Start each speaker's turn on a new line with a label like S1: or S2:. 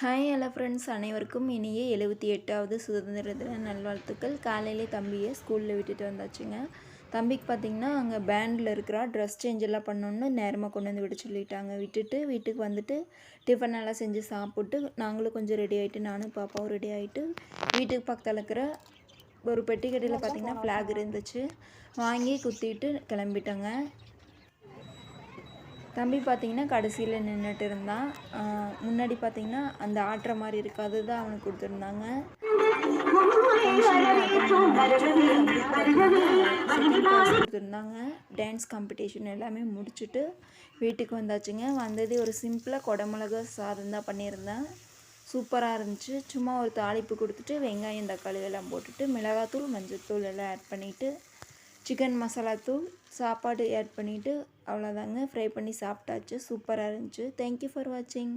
S1: Hi hello friends, அனைவருக்கும் இனிய 78வது சுதந்திர தின நல்வாழ்த்துக்கள். காலையிலே தம்பியை ஸ்கூலில் விட்டுட்டு வந்தாச்சுங்க. தம்பிக்கு பார்த்திங்கன்னா அங்கே பேண்டில் இருக்கிறா ட்ரெஸ் சேஞ்ச் எல்லாம் பண்ணணுன்னு நேரமாக கொண்டு வந்து விட சொல்லிட்டாங்க. விட்டுட்டு வீட்டுக்கு வந்துட்டு டிஃபன் எல்லாம் செஞ்சு சாப்பிட்டு நாங்களும் கொஞ்சம் ரெடி ஆகிட்டு, நானும் பாப்பாவும் ரெடி ஆகிட்டு வீட்டுக்கு பக்கத்தில் இருக்கிற ஒரு பெட்டி கடையில் பார்த்திங்கன்னா ஃப்ளாக் இருந்துச்சு, வாங்கி குத்திட்டு கிளம்பிட்டோங்க. தம்பி பார்த்திங்கன்னா கடைசியில் நின்றுட்டு இருந்தான். முன்னாடி பார்த்திங்கன்னா அந்த ஆட்டுற மாதிரி இருக்குது, அதுதான் அவனுக்கு கொடுத்துருந்தாங்க. கொடுத்துருந்தாங்க. டான்ஸ் காம்படிஷன் எல்லாமே முடிச்சுட்டு வீட்டுக்கு வந்தாச்சுங்க. வந்ததே ஒரு சிம்பிளாக குடமிளகா சாதம் தான் பண்ணியிருந்தேன். சூப்பராக இருந்துச்சு. சும்மா ஒரு தாளிப்பு கொடுத்துட்டு வெங்காயம் தக்காளி எல்லாம் போட்டுட்டு மிளகாத்தூள் மஞ்சள்தூள் எல்லாம் ஆட் பண்ணிவிட்டு சிக்கன் மசாலா தூள் சாப்பாடு ஆட் பண்ணிவிட்டு அவ்வளோதாங்க, ஃப்ரை பண்ணி சாப்பிட்டாச்சு. சூப்பராக இருந்துச்சு. தேங்க்யூ ஃபார் வாட்சிங்.